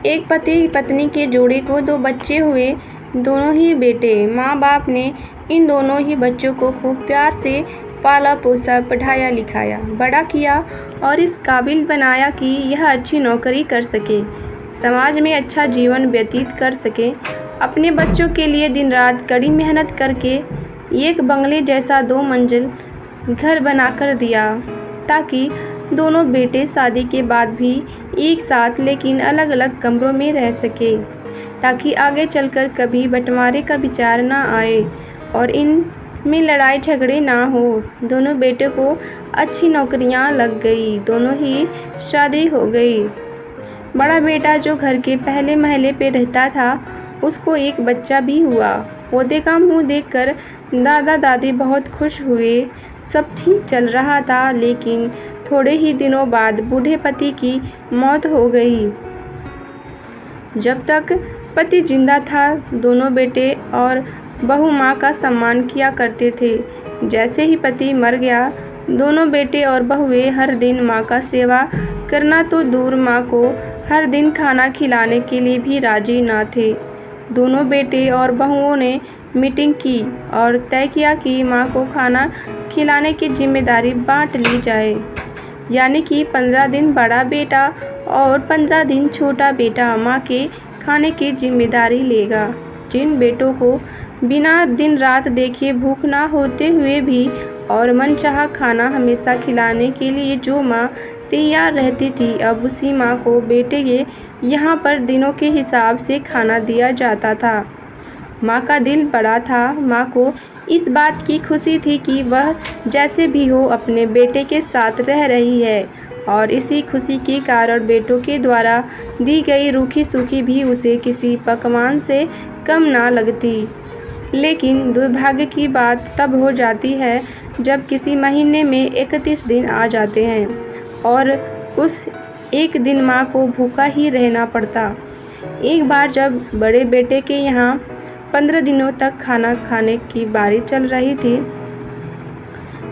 एक पति पत्नी के जोड़े को 2 बच्चे हुए, दोनों ही बेटे। माँ बाप ने इन दोनों ही बच्चों को खूब प्यार से पाला पोसा, पढ़ाया लिखाया, बड़ा किया और इस काबिल बनाया कि यह अच्छी नौकरी कर सके, समाज में अच्छा जीवन व्यतीत कर सके। अपने बच्चों के लिए दिन रात कड़ी मेहनत करके एक बंगले जैसा 2 मंजिल घर बनाकर दिया, ताकि दोनों बेटे शादी के बाद भी एक साथ लेकिन अलग अलग कमरों में रह सके, ताकि आगे चलकर कभी बंटवारे का विचार ना आए और इनमें लड़ाई झगड़े ना हो। दोनों बेटों को अच्छी नौकरियां लग गई, दोनों ही शादी हो गई। बड़ा बेटा जो घर के पहले महले पे रहता था, उसको एक बच्चा भी हुआ। पोते का मुंह देखकर दादा दादी बहुत खुश हुए। सब ठीक चल रहा था, लेकिन थोड़े ही दिनों बाद बूढ़े पति की मौत हो गई। जब तक पति जिंदा था, दोनों बेटे और बहू माँ का सम्मान किया करते थे। जैसे ही पति मर गया, दोनों बेटे और बहुएं हर दिन माँ का सेवा करना तो दूर, माँ को हर दिन खाना खिलाने के लिए भी राजी ना थे। दोनों बेटे और बहुओं ने मीटिंग की और तय किया कि माँ को खाना खिलाने की जिम्मेदारी बांट ली जाए, यानी कि 15 दिन बड़ा बेटा और 15 दिन छोटा बेटा माँ के खाने की जिम्मेदारी लेगा। जिन बेटों को बिना दिन रात देखे भूख ना होते हुए भी और मनचाहा खाना हमेशा खिलाने के लिए जो माँ तैयार रहती थी, अब उसी माँ को बेटे के यहाँ पर दिनों के हिसाब से खाना दिया जाता था। माँ का दिल बड़ा था। माँ को इस बात की खुशी थी कि वह जैसे भी हो अपने बेटे के साथ रह रही है, और इसी खुशी के कारण बेटों के द्वारा दी गई रूखी सूखी भी उसे किसी पकवान से कम ना लगती। लेकिन दुर्भाग्य की बात तब हो जाती है जब किसी महीने में 31 दिन आ जाते हैं और उस एक दिन माँ को भूखा ही रहना पड़ता। एक बार जब बड़े बेटे के यहाँ 15 दिनों तक खाना खाने की बारी चल रही थी,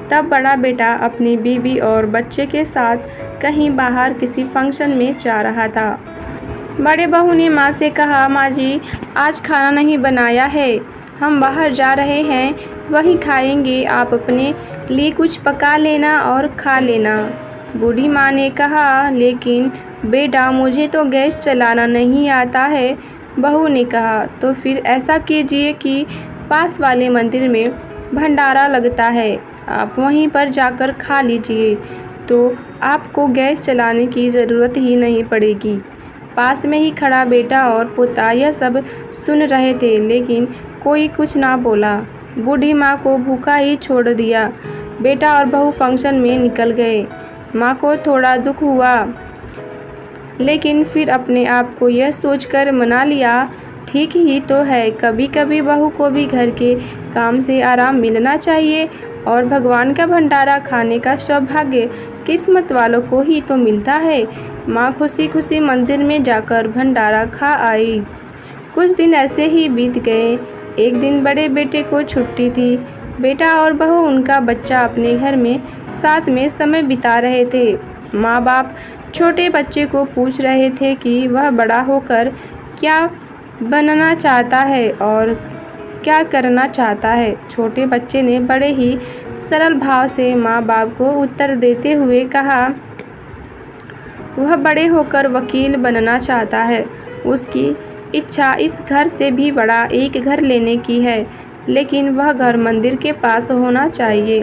तब बड़ा बेटा अपनी बीवी और बच्चे के साथ कहीं बाहर किसी फंक्शन में जा रहा था। बड़े बहू ने माँ से कहा, माँ जी आज खाना नहीं बनाया है, हम बाहर जा रहे हैं, वहीं खाएंगे, आप अपने लिए कुछ पका लेना और खा लेना। बूढ़ी माँ ने कहा, लेकिन बेटा मुझे तो गैस चलाना नहीं आता है। बहू ने कहा, तो फिर ऐसा कीजिए कि पास वाले मंदिर में भंडारा लगता है, आप वहीं पर जाकर खा लीजिए, तो आपको गैस चलाने की ज़रूरत ही नहीं पड़ेगी। पास में ही खड़ा बेटा और पोता यह सब सुन रहे थे, लेकिन कोई कुछ ना बोला। बूढ़ी माँ को भूखा ही छोड़ दिया। बेटा और बहू फंक्शन में निकल गए। माँ को थोड़ा दुख हुआ, लेकिन फिर अपने आप को यह सोचकर मना लिया, ठीक ही तो है, कभी कभी बहू को भी घर के काम से आराम मिलना चाहिए, और भगवान का भंडारा खाने का सौभाग्य किस्मत वालों को ही तो मिलता है। माँ खुशी खुशी मंदिर में जाकर भंडारा खा आई। कुछ दिन ऐसे ही बीत गए। एक दिन बड़े बेटे को छुट्टी थी। बेटा और बहू उनका बच्चा अपने घर में साथ में समय बिता रहे थे। माँ बाप छोटे बच्चे को पूछ रहे थे कि वह बड़ा होकर क्या बनना चाहता है और क्या करना चाहता है। छोटे बच्चे ने बड़े ही सरल भाव से माँ बाप को उत्तर देते हुए कहा, वह बड़े होकर वकील बनना चाहता है। उसकी इच्छा इस घर से भी बड़ा एक घर लेने की है, लेकिन वह घर मंदिर के पास होना चाहिए।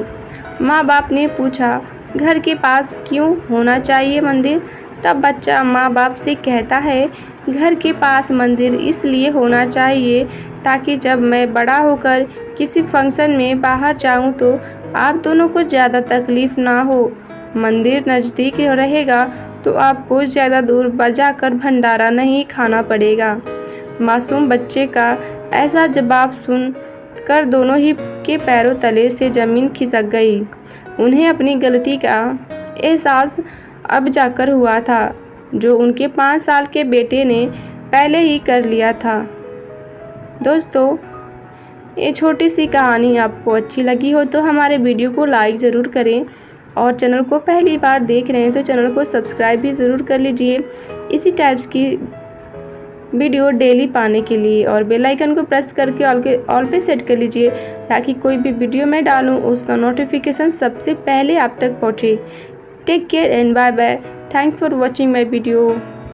माँ बाप ने पूछा, घर के पास क्यों होना चाहिए मंदिर? तब बच्चा माँ बाप से कहता है, घर के पास मंदिर इसलिए होना चाहिए ताकि जब मैं बड़ा होकर किसी फंक्शन में बाहर जाऊं तो आप दोनों को ज़्यादा तकलीफ़ ना हो। मंदिर नज़दीक रहेगा तो आपको ज़्यादा दूर जाकर भंडारा नहीं खाना पड़ेगा। मासूम बच्चे का ऐसा जवाब सुन कर दोनों ही के पैरों तले से ज़मीन खिसक गई। उन्हें अपनी गलती का एहसास अब जाकर हुआ था, जो उनके 5 साल के बेटे ने पहले ही कर लिया था। दोस्तों, ये छोटी सी कहानी आपको अच्छी लगी हो तो हमारे वीडियो को लाइक ज़रूर करें, और चैनल को पहली बार देख रहे हैं तो चैनल को सब्सक्राइब भी ज़रूर कर लीजिए। इसी टाइप्स की वीडियो डेली पाने के लिए और बेल आइकन को प्रेस करके ऑल पे सेट कर लीजिए ताकि कोई भी वीडियो मैं डालूं उसका नोटिफिकेशन सबसे पहले आप तक पहुंचे। Take care and bye bye. Thanks for watching my video.